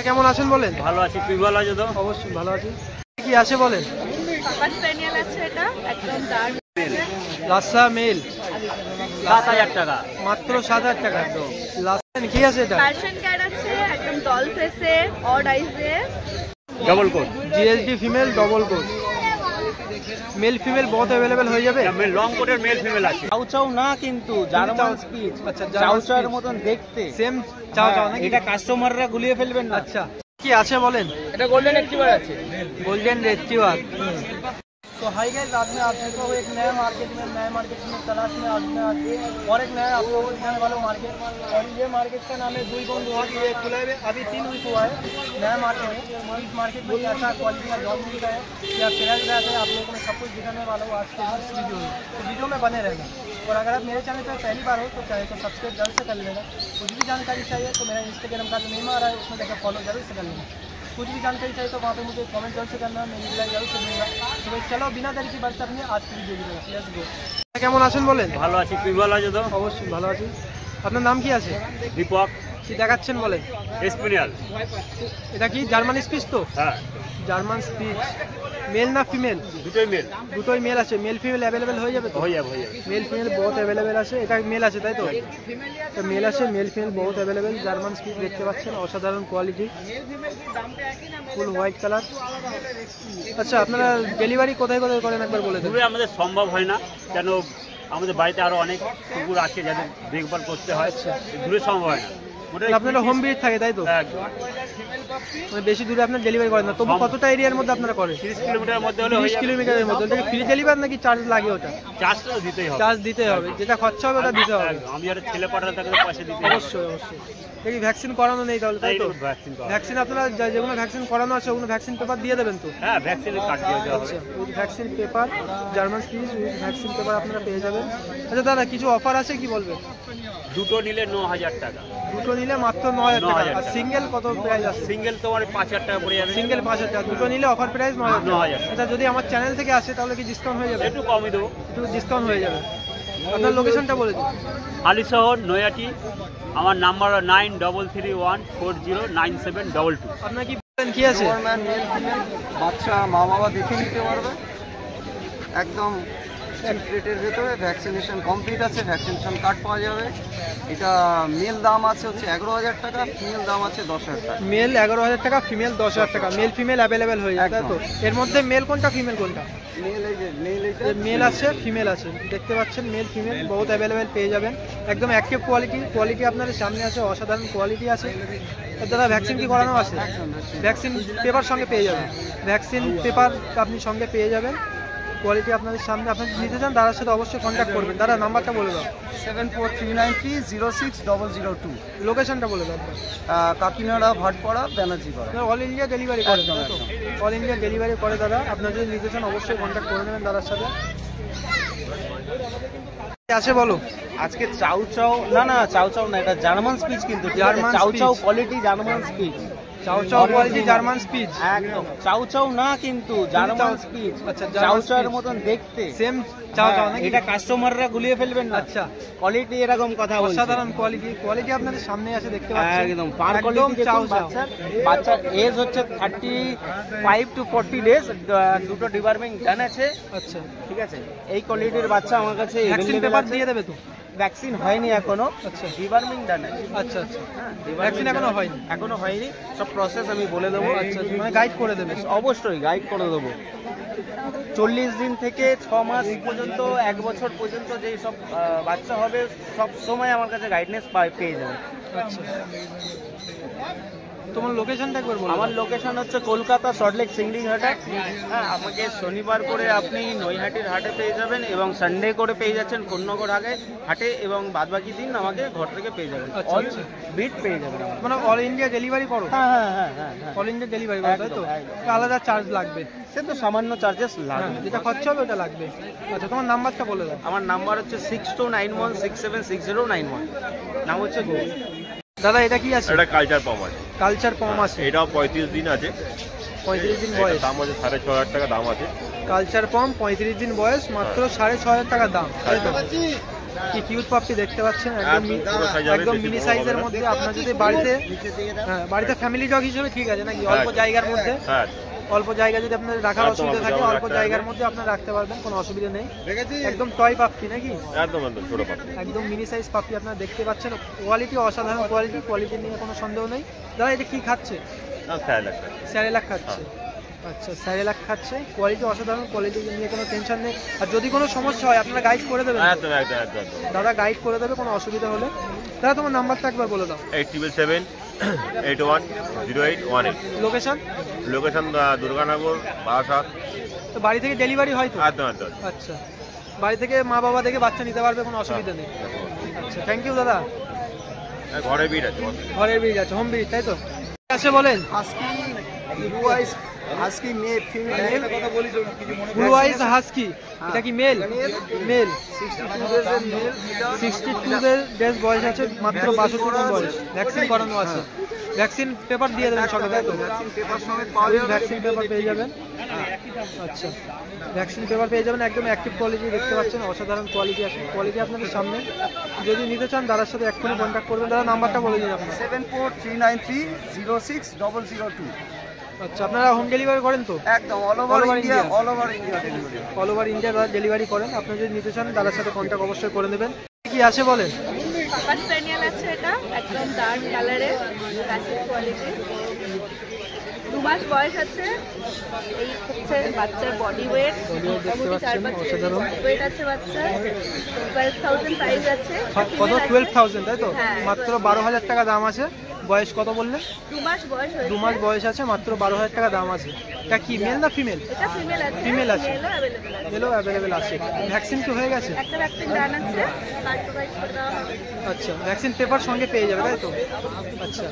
কেমন আছেন বলেন? ভালো আছি, তুই ভালো আছো তো? অবশ্যই ভালো আছি। কি আছে বলেন? পাপাস স্প্যানিয়েল আছে, এটা একদম ডার্ক লাসা মেল ৭,০০০ টাকা মাত্র ৭,০০০ টাকা। একদম লাসা কি আছে এটা? পার্সিয়ান ক্যাট আছে একদম ডল ফেসে অড আইজে double coat GSD female double coat. Male female বহুত अवेलेबल হয়ে যাবে। মেল লং কোটের মেল ফিমেল আছে। চাউ চাউ না কিন্তু জার্মান স্পিচ। আচ্ছা চাউ চাউর মতন দেখতে সেম চাউ চাউ নাকি? এটা কাস্টমাররা গুলিয়ে ফেলবেন না। अच्छा কি আছে বলেন? এটা গোল্ডেন রিট্রিভার আছে। Golden retriever. तो हाई गाइस, आज मैं आप सबको एक नए मार्केट में तलाश में आज मैं आके और एक नया आप लोगों को दिखाने वाला हूँ मार्केट। और ये मार्केट का नाम है दुईगोंद। ये खुला है अभी 3 वीक हुआ है, नया मार्केट है। इस मार्केट में कैसा क्वालिटी का जॉब मिलता है या प्राइस रहता है, आप लोगों को मैं सब कुछ दिखाने वाला हूँ आज के इस वीडियो में। तो वीडियो में बने रहना। और अगर आप मेरे चैनल पर पहली बार हो तो चाहे तो सब्सक्राइब जरूर से कर लेना। कुछ भी जानकारी चाहिए तो मेरा इंस्टाग्राम का नेम आ रहा है, उसमें जाकर फॉलो जरूर से कर लेना। कुछ भी जानकारी चाहिए तो वहाँ पे मुझे कमेंट जरूर से करना, मैं रिप्लाई जरूर से दूंगा। तो भाई चलो बिना देरी की बात करनी आज की वीडियो में लेट्स गो। কেমন আছেন বলেন? ভালো আছি, তুই ভালো আছো তো? অবশ্যই ভালো আছি। আপনার নাম কি আছে? দীপক কি দেখাচ্ছেন বলেন? স্পেনিয়াল। এটা কি জার্মান স্পিচ তো? হ্যাঁ, জার্মান স্পিচ। মেল না ফিমেল? দুটোই মেল। দুটোই মেল আছে। মেল ফিমেল अवेलेबल হয়ে যাবে তো? হয়ে যাবে। মেল ফিমেল বহুত अवेलेबल আছে। এটা মেল আছে তাই তো? তো মেল আছে, মেল ফিমেল বহুত अवेलेबल। জার্মান স্পিচ দেখতে পাচ্ছেন, অসাধারণ কোয়ালিটি, ফুল হোয়াইট কালার। আচ্ছা আপনারা ডেলিভারি কোথায় কোথায় করেন একবার বলে দেন। দূরে আমাদের সম্ভব হয় না, কেন আমাদের বাড়িতে আরো অনেক কুকুর আছে যাদের দেখভাল করতে হয়। দূরে সম্ভব হয় না। আপনারা হোম ভিজিট থাকে তাই তো? মানে বেশি দূরে আপনারা ডেলিভারি করেন না, তবু কতটা এরিয়ার মধ্যে আপনারা করেন? 30 কিলোমিটারের মধ্যে হলে 30 কিলোমিটারের মধ্যে। ওটা ফ্রি ডেলিভারি নাকি চার্জ লাগে? ওটা চার্জটা দিতেই হবে। চার্জ দিতে হবে, যেটা খরচা হবে ওটা দিতে হবে। আমি আর ছেলে পাঠালে তাকে পয়সা দিতে হবে। অবশ্যই অবশ্যই। দেখি ভ্যাকসিন করানো নেই তাহলে তাই তো? ভ্যাকসিন করা। ভ্যাকসিন আপনারা যেগুলো ভ্যাকসিন করানো আছে ওগুলো ভ্যাকসিন পেপার দিয়ে দেবেন তো? হ্যাঁ, ভ্যাকসিনের কার্ড দিয়ে দেওয়া হবে। আচ্ছা, with vaccine paper, German speech with vaccine paper আপনারা পেয়ে যাবেন। আচ্ছা দাদা কিছু অফার আছে কি বলবেন? দুটো নিলে 9,000 টাকা। দুটো নিলে মাত্র 9,000 টাকা। 9,000 আর সিঙ্গেল কত প্রাইস আছে? সিঙ্গেল তোমার 5,000 টাকা পড়ে যাবে। সিঙ্গেল 5,000 টাকা। দুটো নিলে অফার প্রাইস 9,000 টাকা। 9,000। আচ্ছা যদি আমার চ্যানেল থেকে আসে তাহলে কি ডিসকাউন্ট হয়ে যাবে? একটু কমই দেবো। একটু ডিসকাউন্ট হয়ে যাবে। আপনার লোকেশনটা বলে দিন। হালিশহর নৈহাটি। আমার নাম্বার 9331409722। আপনার কি বলেন কি আছে? মেল ফিমেল বাচ্চা মা বাবা দেখে নিতে পারবে, একদম চিপ রেটের ভেতরে। ভ্যাকসিনেশন কমপ্লিট আছে, ভ্যাকসিনেশন কার্ড পাওয়া যাবে। এটা মেল দাম আছে হচ্ছে 11,000 টাকা, ফিমেল দাম আছে 10,000 টাকা। মেল 11,000 টাকা, ফিমেল 10,000 টাকা। মেল ফিমেল অ্যাভেলেবেল হয়ে যায় তাই তো? এর মধ্যে মেল কোনটা ফিমেল কোনটা? মেল এই যে মেল এইটা মেল আছে ফিমেল আছে, দেখতে পাচ্ছেন মেল ফিমেল বহুত অ্যাভেলেবেল পেয়ে যাবেন। একদম অ্যাক্টিভ কোয়ালিটি আপনাদের সামনে আছে, অসাধারণ কোয়ালিটি আছে। দাদা ভ্যাকসিন কি করানো আছে? ভ্যাকসিন পেপার সঙ্গে পেয়ে যাবেন। ভ্যাকসিন পেপার আপনি সঙ্গে পেয়ে যাবেন। কোয়ালিটি আপনাদের সামনে। আপনি নিতে চান দাদার সাথে অবশ্যই কন্ট্যাক্ট করবেন। দাদা নাম্বারটা বলে দাও। 7439306002। লোকেশনটা বলে দাও। Kakinara, Bhatpara, Banerjeepara. All India delivery করে তাই তো? অল ইন্ডিয়া ডেলিভারি করে দাদা। আপনারা যদি নিতে চান অবশ্যই কন্ট্যাক্ট করে নেবেন দাদার সাথে। আছে বলো। আজকে চাউ চাউ না চাউ চাউ না, এটা জার্মান স্পিচ কিন্তু। German chow chow speech। Quality German spitz. Chow chow quality German spitz. একদম চাউ চাউ না কিন্তু জার্মান স্পিচ। আচ্ছা, চাউ জার্মান চাউর speech। মতন দেখতে সেম চাউ চাউ নাকি? এটা কাস্টমাররা গুলিয়ে ফেলবেন না। আচ্ছা, কোয়ালিটি এরকম কথা বলছি। অসাধারণ কোয়ালিটি আপনাদের সামনে আছে, দেখতে পাচ্ছেন। একদম পার একদম কোয়ালিটি চাউ চাউ চাউ। বাচ্চার এজ হচ্ছে 35 to 40 ডেজ। দুটো ডিবার্মিং ডান আছে। আচ্ছা, ঠিক আছে, এই কোয়ালিটির বাচ্চা আমার কাছে ভ্যাকসিন available পেপার আছে। দিয়ে দেবে তো? ভ্যাকসিন হয়নি এখনো। আচ্ছা। ডিবার্মিং ডান আছে। আচ্ছা আচ্ছা, হ্যাঁ, ভ্যাকসিন এখনো হয়নি? এখনো হয়নি। সব প্রসেস আমি বলে দেবো। আচ্ছা, মানে গাইড করে দেবে? অবশ্যই গাইড করে দেবো। 40 দিন থেকে 6 মাস পর্যন্ত, 1 বছর পর্যন্ত যেই সব বাচ্চা হবে সব সময় আমার কাছে গাইডনেস পেয়ে যাবে। আচ্ছা, তোমার লোকেশনটা একবার বলো। আমার লোকেশন হচ্ছে কলকাতা সল্টলেক সিংড়িঘাটা। হ্যাঁ, আমাকে শনিবার করে আপনি নৈহাটির হাটে পেয়ে যাবেন এবং সানডে করে পেয়ে যাচ্ছেন কোন্নগর হাটে, এবং বাদবাকি দিন আমাকে ঘর থেকে পেয়ে যাবেন। আচ্ছা, অল আচ্ছা। বিট পেয়ে যাবেন। মানে অল ইন্ডিয়া ডেলিভারি করো? হ্যাঁ হ্যাঁ হ্যাঁ হ্যাঁ হ্যাঁ, অল ইন্ডিয়া ডেলিভারি করো তাই তো? একদম। আলাদা চার্জ লাগবে? সে তো সামান্য চার্জেস হ্যাঁ, লাগবে। যেটা খরচা হবে ওটা লাগবে। আচ্ছা, তোমার নাম্বারটা বলে দাও। আমার নাম্বার হচ্ছে 6291676091। নাম হচ্ছে গো। দাদা এটা কি আছে? এটা কালচার পাম আছে। কালচার পম আছে। এটাও 35 দিন আছে। 35 দিন বয়স। দাম আছে 6,500 টাকা দাম আছে। কালচার পম 35 দিন বয়স, মাত্র 6,500 টাকা দাম তাই তো? কি কিউট পাপ্পি দেখতে পাচ্ছেন, একদম মিনি সাইজের মধ্যে। আপনার যদি বাড়িতে ফ্যামিলি ডগ হিসেবে ঠিক আছে নাকি, অল্প জায়গার মধ্যে, অল্প জায়গা যদি আপনার রাখার অসুবিধা থাকে অল্প জায়গার মধ্যে আপনারা রাখতে পারবেন, কোনো অসুবিধা নেই। একদম টয় পাপ্পি নাকি, একদম মিনি সাইজ পাপ্পি আপনারা দেখতে পাচ্ছেন। কোয়ালিটি অসাধারণ কোয়ালিটি নিয়ে কোনো সন্দেহ নেই। দাদা এটা কি খাচ্ছে? স্যারেলাক খাচ্ছে। আচ্ছা স্যারেলাক খাচ্ছে, কোয়ালিটি অসাধারণ, কোয়ালিটি নিয়ে কোনো টেনশন নেই। আর যদি কোনো সমস্যা হয় আপনারা গাইড করে দেবেন? দাদা গাইড করে দেবে কোনো অসুবিধা হলে। দাদা তোমার নাম্বারটা একবার বলে দাও। 8777810818। লোকেশন দুর্গানগর বারাসাত। তো বাড়ি থেকে ডেলিভারি হয় তো? আচ্ছা, বাড়ি থেকে মা বাবা দেখে বাচ্চা নিতে পারবে, কোনো অসুবিধা নেই। আচ্ছা থ্যাংক ইউ দাদা। ঘরের ব্রিড আছে, হোম ব্রিড তাই তো? আছে বলেন। Husky male female, blue eyes husky, এটা কি মেল? 62 ডেজ বয়স আছে, মাত্র 62 দিন বয়স। ভ্যাকসিন করানো আছে, ভ্যাকসিন পেপার দিয়ে দেবেন সঙ্গে তাই তো? ভ্যাকসিন পেপার পেয়ে যাবেন। আচ্ছা ভ্যাকসিন পেপার পেয়ে যাবেন, একদম অ্যাক্টিভ কোয়ালিটি দেখতে পাচ্ছেন, অসাধারণ কোয়ালিটি আছে। কোয়ালিটি আপনাদের সামনে, যদি নিতে চান দাদার সাথে এক্ষুনি কন্ট্যাক্ট করবেন। দাদা নাম্বারটা বলে দিন আপনার। 7439306002। আচ্ছা আপনারা হোম ডেলিভারি করেন তো? একদম অল ওভার ইন্ডিয়া ডেলিভারি করেন। আপনি যদি নিতে চান দাদার সাথে কন্ট্যাক্ট অবশ্যই করে নেবেন। কি আছে বলেন? পাপা স্প্যানিয়েল আছে, এটা একদম ডার্ক কালারে, ক্লাসিক কোয়ালিটি, 2 মাস বয়স আছে। এই হচ্ছে বাচ্চার বডি ওয়েট, মোটামুটি 4-5 ওয়েট আছে বাচ্চা। 12,000 প্রাইস আছে। কত? 12,000 তাই তো? মাত্র 12,000 টাকা দাম আছে। বয়স কত বললেন? 2 মাস বয়স হয়েছে। 2 মাস বয়স আছে, মাত্র 12,000 টাকা দাম আছে। এটা কি মেল না ফিমেল? এটা ফিমেল আছে। ফিমেল আছে, মেলও অ্যাভেলেবেল আছে। ভ্যাকসিন কি হয়ে গেছে? একটা ভ্যাকসিন ডান আছে, কার্ড প্রোভাইড করে দেওয়া হবে। আচ্ছা ভ্যাকসিন পেপার সঙ্গে পেয়ে যাবে তাই তো? আচ্ছা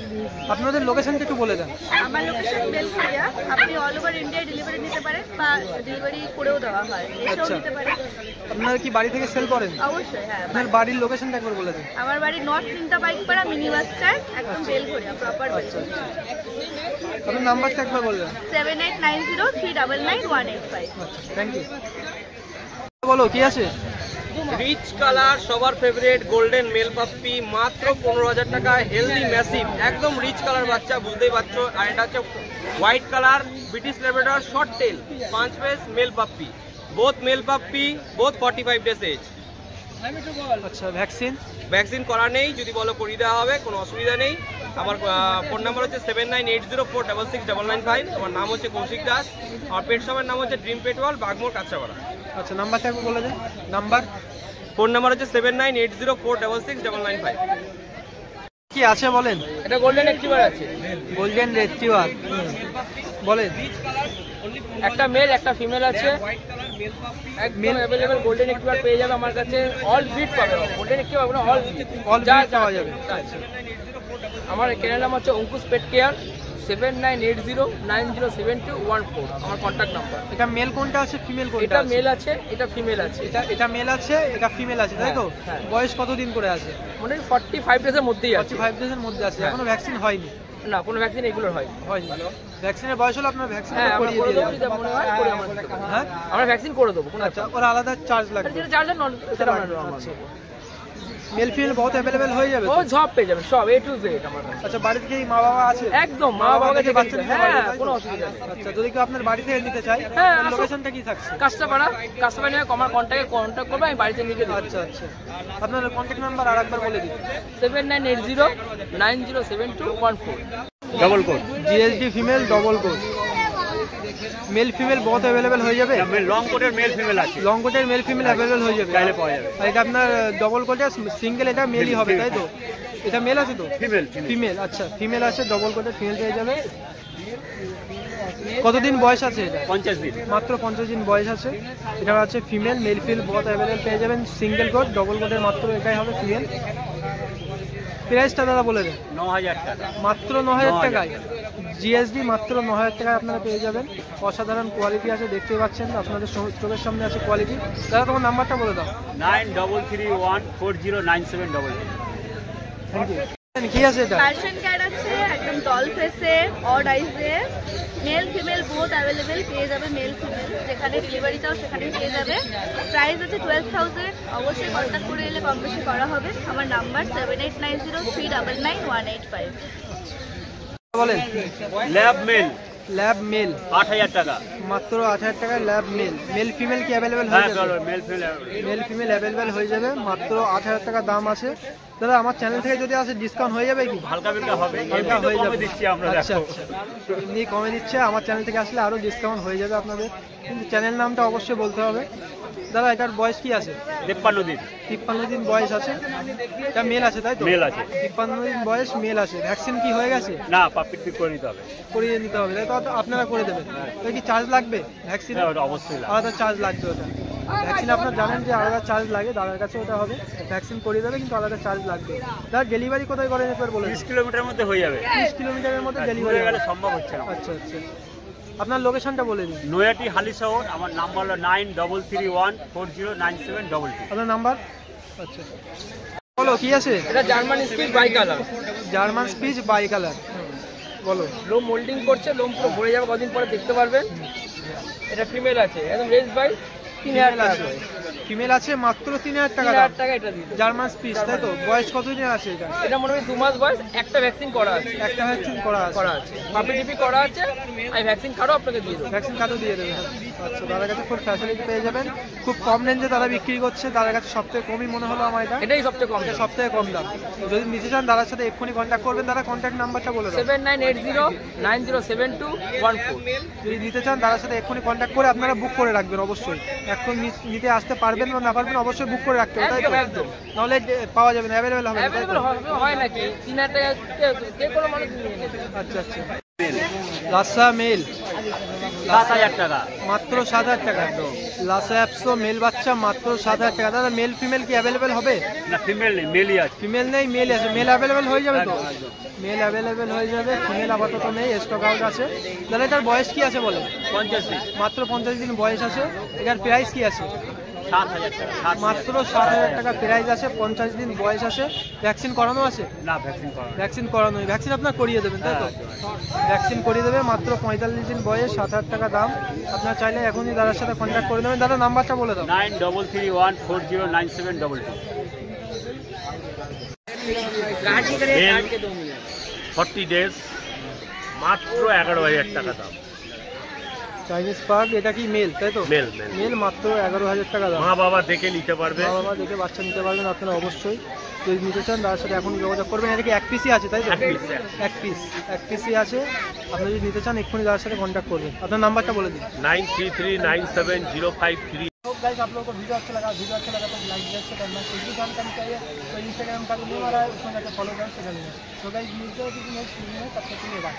আপনাদের লোকেশনটা একটু বলে দেন। আমার লোকেশন বেলঘরিয়া, আপনি অল ওভার ইন্ডিয়া ডেলিভারি নিতে পারেন বা ডেলিভারি করেও দেওয়া হয়, এসেও নিতে পারেন। আপনারা কি বাড়ি থেকে সেল করেন? অবশ্যই হ্যাঁ। আপনার বাড়ির লোকেশনটা একবার বলে দেন। আমার বাড়ি নর্থ তিনটা বাইকপাড়া মিনি বাস স্ট্যান্ড, একদম বেলঘরিয়া প্রপার। আপনার নাম্বারটা একবার বলে দেন। 7890399185। আচ্ছা থ্যাংক ইউ। বলো কি আছে? রিচ কালার, সবার ফেভারিট গোল্ডেন মেল পাপ্পি, মাত্র 15,000 টাকা। হেলদি ম্যাসিভ, একদম রিচ কালার বাচ্চা, বুঝতেই পারছো। আর এটা হচ্ছে white colour British Labrador short tail 5 pace male puppy, both male puppy, both 45 days age. আচ্ছা ভ্যাকসিন করা নেই, যদি বলো করিয়ে দেওয়া হবে, কোনো অসুবিধা নেই। আমার ফোন নাম্বার হচ্ছে 7980466995। আমার নাম হচ্ছে কৌশিক দাস। আর পেট শপের নাম হচ্ছে ড্রিম পেট ওয়ার্ল্ড, বাগমোড়, কাঁচরাপাড়া। আচ্ছা নাম্বারটা একবার বলে দেন। ফোন নাম্বার হচ্ছে 7980466995। কি আছে বলেন? এটা গোল্ডেন রিট্রিভার আছে। গোল্ডেন রিট্রিভার বলেন। একটা মেল একটা ফিমেল আছে, একদম অ্যাভেলেবল। গোল্ডেন রিট্রিভার পেয়ে যাবে আমার কাছে, অল ব্রিড পাবে। গোল্ডেন রিট্রিভার মানে অল ব্রিড পাওয়া যাবে। আমার চ্যানেল নাম হচ্ছে অঙ্কুশ পেট কেয়ার। 7980907214 আমার কন্ট্যাক্ট নাম্বার। এটা মেল কোনটা আছে, ফিমেল কোনটা? এটা মেল আছে, এটা ফিমেল আছে। এটা মেল আছে, এটা ফিমেল আছে তাই তো? বয়স কতদিন করে আছে? মানে 45 ডেজের মধ্যেই আছে। 45 ডেজের মধ্যে আছে, এখনো ভ্যাকসিন হয়নি? না, কোনো ভ্যাকসিন এগুলোর হয়নি। ভ্যাকসিনের বয়স হলে আপনার ভ্যাকসিন করে দিয়ে মনে হয় করে হ্যাঁ আমরা ভ্যাকসিন করে দেবো। আচ্ছা ওর আলাদা চার্জ লাগবে? যেটা চার্জ নন সেটা আমরা মেল ফিমেল বহুত अवेलेबल হয়ে যাবে? ও সব পেয়ে যাবেন, সব A to Z আমার কাছে। আচ্ছা বাড়িতে কি মা বাবা আছে? একদম মা বাবাকে বাচ্চা নিতে পারবে, কোনো অসুবিধা নেই। আচ্ছা যদি কেউ আপনার বাড়ি থেকে নিতে চায় লোকেশনটা কি থাকছে? কাঁচরাপাড়া নিয়ে আমার কন্ট্যাক্ট করবে, আমি বাড়িতে নিয়ে দেবো। আচ্ছা আপনার কন্ট্যাক্ট নাম্বার আরেকবার বলে দিন। 7980907214। Double coat GSD female double coat. Mail female বহুত अवेलेबल হয়ে যাবে? লং কোটের মেল ফিমেল আছে। লং কোটের মেল ফিমেল अवेलेबल হয়ে যাবে, চাইলে পাওয়া যাবে। আর এটা আপনার ডবল কোটের সিঙ্গেল, এটা মেলই হবে তাই তো? এটা মেল আছে তো? ফিমেল আচ্ছা ফিমেল আছে, ডবল কোটের ফিমেল পেয়ে যাবে। কতদিন বয়স আছে এটা? 50 দিন, মাত্র 50 দিন বয়স আছে। এটা আছে ফিমেল, মেল ফিমেল বহুত अवेलेबल পেয়ে যাবেন। সিঙ্গেল কোট, ডবল কোটের মাত্র এটাই হবে ফিমেল। প্রাইসটা দাদা বলে দেন। 9000 টাকা, মাত্র 9000 টাকায় জিএসডি, মাত্র 9000 টাকায় আপনারা পেয়ে যাবেন। অসাধারণ কোয়ালিটি আছে, দেখতে পাচ্ছেন আপনাদের চোখের সামনে আছে কোয়ালিটি। দাদা তোমার নাম্বারটা বলে দাও। 9331409700। Thank you. কি আছে এটা? পার্সিয়ান ক্যাট আছে, একদম ডল ফেসে, অড আইজে, মেল ফিমেল বোথ অ্যাভেলেবেল পেয়ে যাবে, মেল ফিমেল যেখানে ডেলিভারি চাও সেখানে পেয়ে যাবে। প্রাইস আছে 12,000। অবশ্যই কন্ট্যাক্ট করে এলে কম বেশি করা হবে। আমার নাম্বার 7890399185। বলেন ল্যাব মেল ল্যাব মেল 8,000 টাকা। মাত্র 8,000 টাকায় ল্যাব মেল। মেল ফিমেল কি অ্যাভেলেবেল হ্যাঁ হয়ে যাবে? Male female male female available হয়ে যাবে, মাত্র 8,000 টাকা দাম আছে। দাদা আমার চ্যানেল থেকে যদি আসে ডিসকাউন্ট হয়ে যাবে কি? হালকা বিলকা হবে, হালকা এমনি তো হয়ে কমে যাবে। দিচ্ছি আমরা। আচ্ছা দেখো আচ্ছা, এমনি কমে দিচ্ছে, আমার চ্যানেল থেকে আসলে আরও ডিসকাউন্ট হয়ে যাবে আপনাদের, কিন্তু চ্যানেল নামটা অবশ্যই বলতে হবে। দাদা এটার বয়স কি আছে? 53 দিন 53 দিন বয়স আছে। এটা মেল আছে তাই তো? মেল আছে। 53 দিন বয়স, মেল আছে। ভ্যাকসিন কি হয়ে গেছে? না, পাপিট পিক করে নিতে হবে। করিয়ে নিতে হবে তাই তো? আপনারা করে দেবেন। তো কি চার্জ লাগবে ভ্যাকসিন? হ্যাঁ, ওটা অবশ্যই লাগবে। আলাদা চার্জ লাগবে ওটা। ভ্যাকসিন আপনারা জানেন যে আলাদা চার্জ লাগে, দাদার কাছে ওটা হবে। ভ্যাকসিন করিয়ে দেবে কিন্তু আলাদা চার্জ লাগবে। দাদা ডেলিভারি কোথায় করেন একবার বলে? 30 কিলোমিটারের মধ্যে হয়ে যাবে। 30 কিলোমিটারের মধ্যে ডেলিভারি দূরে গেলে সম্ভব হচ্ছে না। আচ্ছা আচ্ছা, আপনার লোকেশনটা বলে দিন। নয়াটি হালিশহর। আমার নাম্বার হলো 9331409722। আপনার নাম্বার? আচ্ছা বলো কি আছে? এটা German speech bicolour, German speech bicolour. বলো। লোম মোল্ডিং করছে, লোম পুরো ভরে যাবে, কদিন পরে দেখতে পারবেন। এটা ফিমেল আছে, একদম রেস বাই 3,000 টাকা। ফিমেল আছে মাত্র 3,000 টাকা। 3,000 টাকা এটা দিয়ে দেবো। জার্মান স্পিচ তাই তো? বয়স কতদিন আছে এটা? এটা মোটামুটি 2 মাস বয়স, একটা ভ্যাকসিন করা আছে। একটা ভ্যাকসিন করা আছে। পাপি টিপি করা আছে, আমি ভ্যাকসিন কার্ডও আপনাকে দিয়ে দেবো। ভ্যাকসিন কার্ডও দিয়ে দেবেন। আচ্ছা, তাদের কাছে ফুল ফ্যাসিলিটি পেয়ে যাবেন, খুব কম রেঞ্জে তারা বিক্রি করছে। তাদের কাছে সবথেকে কমই মনে হলো আমার এটা। এটাই সবচেয়ে কম। এটা সবথেকে কম দাম। যদি নিতে চান দাদার সাথে এক্ষুনি কন্ট্যাক্ট করবেন। দাদা কন্ট্যাক্ট নাম্বারটা বলে দাও। 7980907214। যদি নিতে চান দাদার সাথে এক্ষুনি কন্ট্যাক্ট করে আপনারা বুক করে রাখবেন অবশ্যই। এখন নিতে আসতে পারবেন বা না পারবেন অবশ্যই বুক করে রাখতে হবে তাই তো? একদম। নাহলে পাওয়া যাবে না, অ্যাভেলেবেল হবে না, তাই তো? অ্যাভেলেবল হয় নাকি 3,000 টাকা যে কোনো মানুষ নিয়ে নেবে। আচ্ছা আচ্ছা। লাসা মেল 7,000 টাকা। মাত্র 7,000 টাকা। লাসা অ্যাপসো মেল বাচ্চা মাত্র 7,000 টাকা। দাদা মেল ফিমেল কি অ্যাভেলেবেল হবে? না, ফিমেল নেই, মেলই আছে। ফিমেল নেই, মেল আছে। মেল অ্যাভেলেবেল হয়ে যাবে তো? মেল অ্যাভেলেবেল হয়ে যাবে, ফিমেল আপাতত নেই, স্টক আউট আছে। দাদা এটার বয়স কি আছে বলে? 50 দিন মাত্র 50 দিন বয়স আছে। এটার প্রাইস কি আছে? 7,000 টাকা। মাত্র 7,000 টাকা প্রাইস আছে, 50 দিন বয়স আছে। ভ্যাকসিন করানো আছে? না, ভ্যাকসিন করা। ভ্যাকসিন করানো, ভ্যাকসিন আপনার করিয়ে দেবেন তাই তো? ভ্যাকসিন করিয়ে দেবে, মাত্র 45 দিন বয়স, 7,000 টাকা দাম। আপনার চাইলে এখনই দাদার সাথে কন্ট্যাক্ট করে নেবেন। দাদা নাম্বারটা বলে দাও। 9331409722। 40 ডেজ, মাত্র 11,000 টাকা দাম। চাইনিজ পার্ক, এটা কি মেল তাই তো? মেল মেল, মাত্র 11,000 টাকা দাম। মা বাবা দেখে নিতে পারবে। মা বাবা দেখে বাচ্চা নিতে পারবেন আপনারা অবশ্যই। যদি নিতে চান তার সাথে এখন যোগাযোগ করবেন। এটা কি এক পিসই আছে তাই তো? এক পিসই আছে। আপনি যদি নিতে চান এক্ষুনি তার সাথে कॉन्टैक्ट করবেं। আপনার নাম্বারটা বলে দিন। 93397053। तो गाइस आप लोगों को वीडियो अच्छा लगा तो लाइक शेयर करना। कुछ भी जानकारी चाहिए तो इंस्टाग्राम का लिंक आ रहा है, उसमें जाकर फॉलो कर सकते हैं। तो गाइस मिलते हैं किसी नेक्स्ट वीडियो में, तब तक के लिए बाय।